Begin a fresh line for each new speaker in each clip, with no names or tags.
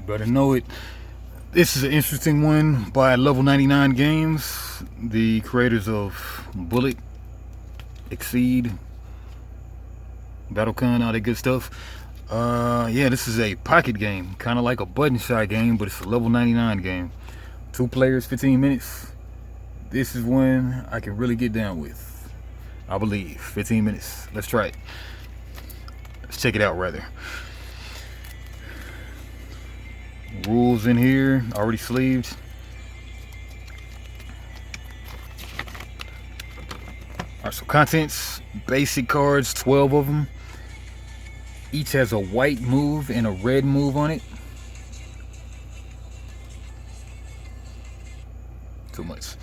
better know it. This is an interesting one by Lv99 Games, the creators of Bullet, Exceed, Battlecon, all that good stuff. Yeah, this is a pocket game, kind of like a button shot game, but it's a Lv99 game. 2 players, 15 minutes. This is one I can really get down with, I believe. 15 minutes. Let's try it. Let's check it out, rather. Rules in here, already sleeved. Alright, so contents, basic cards, 12 of them. Each has a white move and a red move on it. Too much.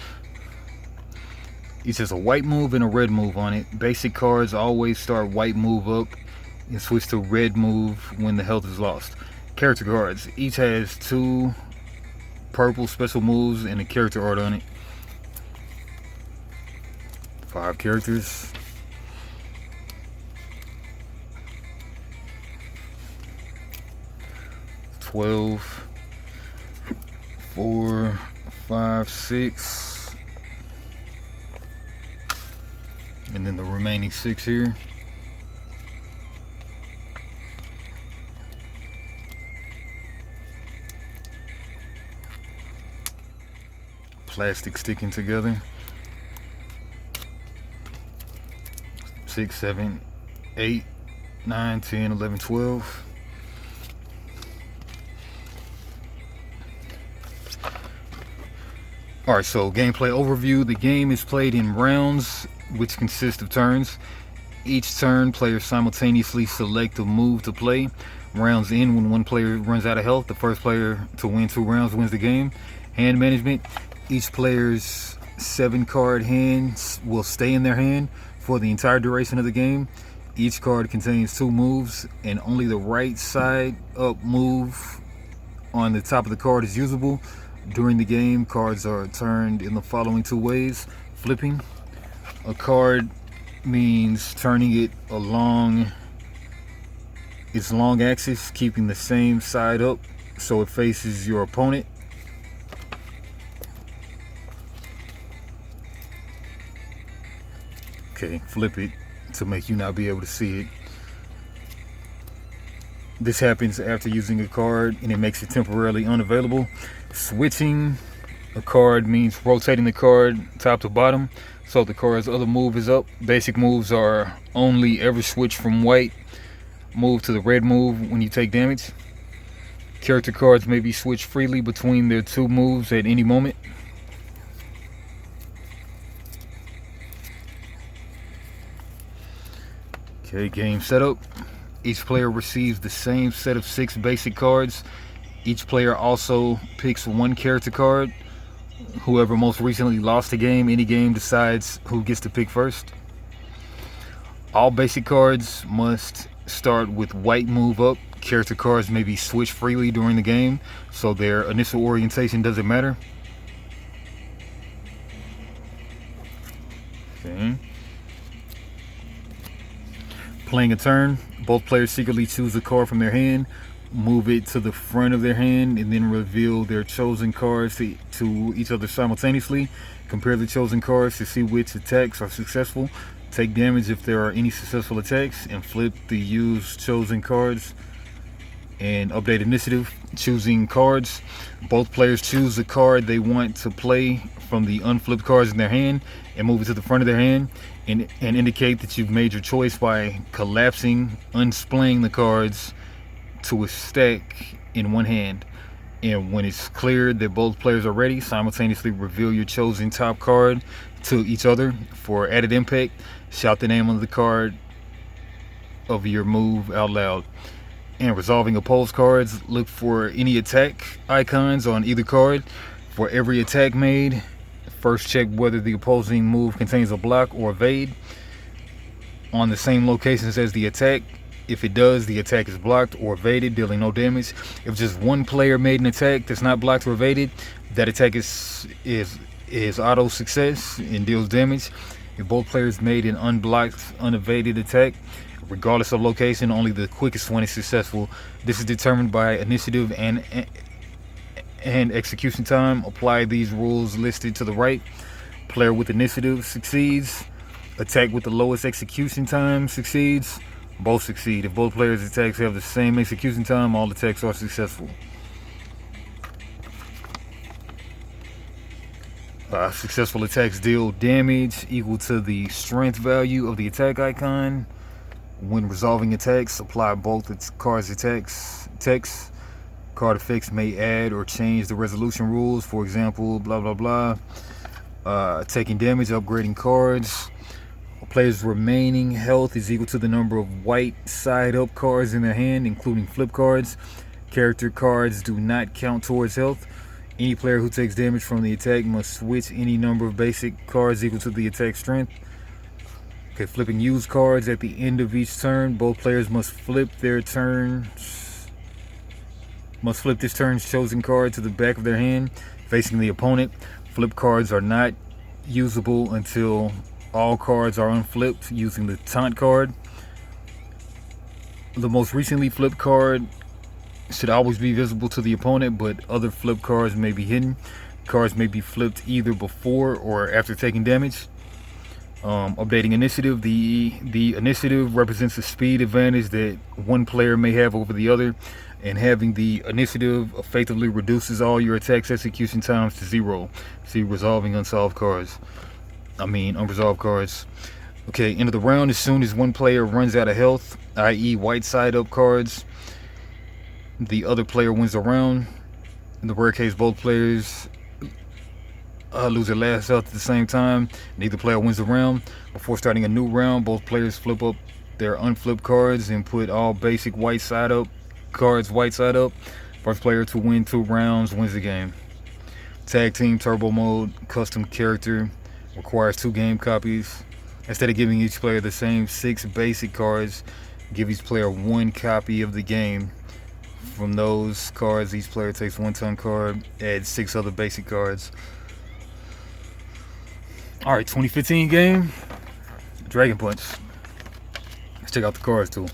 Each has a white move and a red move on it. Basic cards always start white move up and switch to red move when the health is lost. Character cards, each has 2 purple special moves and a character art on it. 5 characters. $12, 4, 5, 6, and then the remaining 6 here. Plastic sticking together. 6, 7, 8, 9, 10, 11, 12. Alright, so gameplay overview. The game is played in rounds, which consist of turns. Each turn, players simultaneously select a move to play. Rounds end when one player runs out of health. The first player to win 2 rounds wins the game. Hand management. Each player's 7-card hand will stay in their hand for the entire duration of the game. Each card contains 2 moves, and only the right side up move on the top of the card is usable. During the game, cards are turned in the following 2 ways. Flipping. A card means turning it along its long axis, keeping the same side up so it faces your opponent. Okay, flip it to make you not be able to see it. This happens after using a card and it makes it temporarily unavailable. Switching a card means rotating the card top to bottom so the card's other move is up. Basic moves are only ever switch from white move to the red move when you take damage. Character cards may be switched freely between their 2 moves at any moment. Okay, game setup. Each player receives the same set of 6 basic cards. Each player also picks 1 character card. Whoever most recently lost the game, any game, decides who gets to pick first. All basic cards must start with white move up. Character cards may be switched freely during the game, so their initial orientation doesn't matter. Okay. Playing a turn, both players secretly choose a card from their hand, move it to the front of their hand, and then reveal their chosen cards to each other simultaneously. Compare the chosen cards to see which attacks are successful. Take damage if there are any successful attacks, and flip the used chosen cards. And update initiative, choosing cards. Both players choose the card they want to play from the unflipped cards in their hand and move it to the front of their hand, and indicate that you've made your choice by collapsing, unsplaying the cards to a stack in one hand. And when it's clear that both players are ready, simultaneously reveal your chosen top card to each other. For added impact, shout the name of the card of your move out loud. And resolving opposed cards, look for any attack icons on either card. For every attack made, first check whether the opposing move contains a block or evade on the same locations as the attack. If it does, the attack is blocked or evaded, dealing no damage. If just one player made an attack that's not blocked or evaded, that attack is auto success and deals damage. If both players made an unblocked, unevaded attack, Regardless of location, only the quickest one is successful. This is determined by initiative and execution time. Apply these rules listed to the right. Player with initiative succeeds. Attack with the lowest execution time succeeds. Both succeed. If both players' attacks have the same execution time, all attacks are successful. Successful attacks deal damage equal to the strength value of the attack icon. When resolving attacks, apply both its card's text. Card effects may add or change the resolution rules. For example, blah blah blah. Taking damage, upgrading cards. A player's remaining health is equal to the number of white side-up cards in their hand, including flip cards. Character cards do not count towards health. Any player who takes damage from the attack must switch any number of basic cards equal to the attack strength. Okay, flipping used cards at the end of each turn. Both players must flip this turn's chosen card to the back of their hand, facing the opponent. Flip cards are not usable until all cards are unflipped using the taunt card. The most recently flipped card should always be visible to the opponent, but other flip cards may be hidden. Cards may be flipped either before or after taking damage. Updating initiative. The initiative represents the speed advantage that one player may have over the other, and having the initiative effectively reduces all your attacks execution times to 0. See resolving unresolved cards. Okay, end of the round. As soon as one player runs out of health, i.e. white side up cards, the other player wins the round. In the rare case both players lose their last health at the same time, neither player wins the round. Before starting a new round, both players flip up their unflipped cards and put all basic white side up cards white side up. First player to win 2 rounds wins the game. Tag team turbo mode. Custom character requires 2 game copies. Instead of giving each player the same 6 basic cards, give each player 1 copy of the game. From those cards, each player takes 1 ton card, add 6 other basic cards. Alright, 2015 game, Dragon Punch. Let's check out the cards too.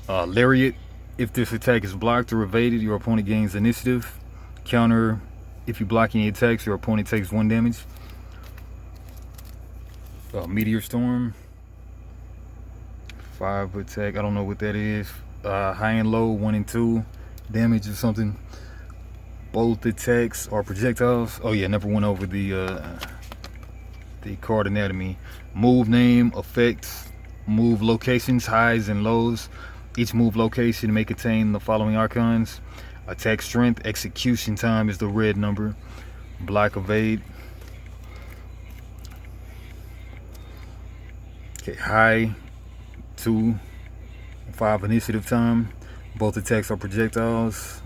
Lariat. If this attack is blocked or evaded, your opponent gains initiative. Counter. If you block any attacks, your opponent takes 1 damage. Meteor Storm. 5 attack. I don't know what that is. High and low, 1 and 2 damage or something. Both attacks are projectiles. Oh yeah, never went over the card anatomy. Move name, effects, move locations, highs and lows. Each move location may contain the following icons. Attack strength, execution time is the red number. Block, evade. Okay, high, 2, 5 initiative time. Both attacks are projectiles.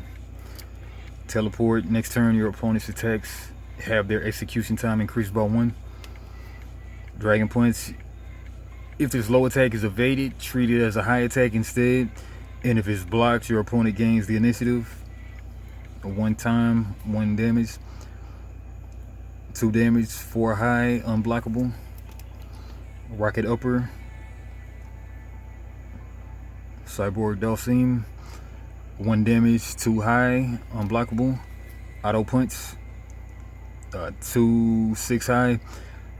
Teleport. Next turn, your opponent's attacks have their execution time increased by 1. Dragon Punch. If this low attack is evaded, treat it as a high attack instead. And if it's blocked, your opponent gains the initiative. 1 time, 1 damage. 2 damage, 4 high, unblockable. Rocket Upper. Cyborg Dalsim. 1 damage, 2 high, unblockable. Auto Punch. 2 6 high.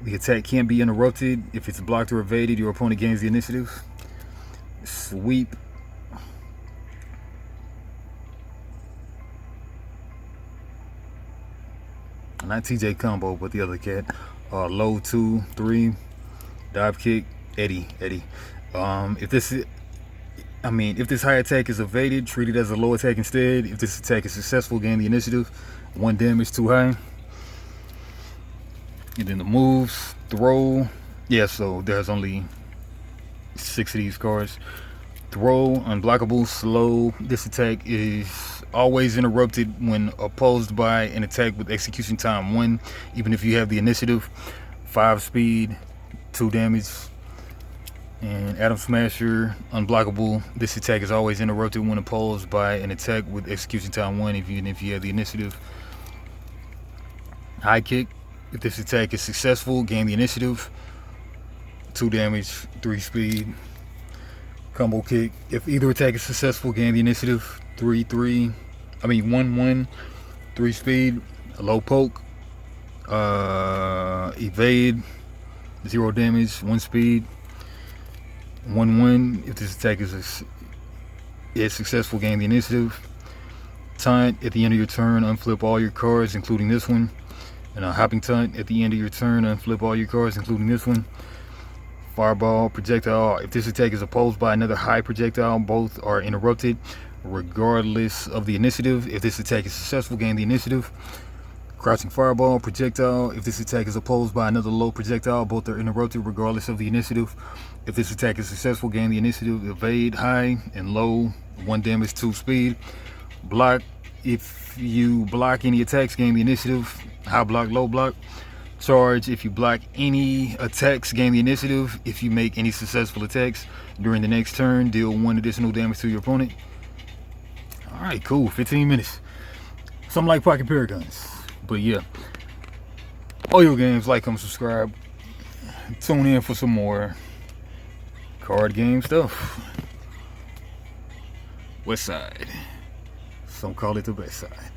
The attack can't be interrupted. If it's blocked or evaded, your opponent gains the initiative. Sweep. Not TJ Combo, but the other cat. Low 2 3. Dive kick. Eddie. If this high attack is evaded, treat it as a low attack instead. If this attack is successful, gain the initiative. 1 damage, 2 high. And then the moves, throw. Yeah, so there's only 6 of these cards. Throw, unblockable, slow. This attack is always interrupted when opposed by an attack with execution time 1, even if you have the initiative. 5 speed, 2 damage. And Atom Smasher, unblockable. This attack is always interrupted when opposed by an attack with execution time 1, even if you have the initiative. High kick. If this attack is successful, gain the initiative. 2 damage, 3 speed. Combo kick. If either attack is successful, gain the initiative. 1-1, 3 speed. A low poke. Evade. 0 damage, 1 speed. 1-1. If this attack is successful, gain the initiative. Taunt. At the end of your turn, unflip all your cards, including this one. And a hopping taunt. At the end of your turn, unflip all your cards, including this one. Fireball, projectile. If this attack is opposed by another high projectile, both are interrupted regardless of the initiative. If this attack is successful, gain the initiative. Crouching fireball, projectile. If this attack is opposed by another low projectile, both are interrupted regardless of the initiative. If this attack is successful, gain the initiative. Evade, high and low, 1 damage, 2 speed. Block. If you block any attacks, gain the initiative. High block, low block. Charge. If you block any attacks, gain the initiative. If you make any successful attacks during the next turn, deal 1 additional damage to your opponent. Alright, cool. 15 minutes. Something like Pocket Paragons. But yeah. Oyo Games, like, comment, subscribe. Tune in for some more card game stuff. West Side. Some call it the best side.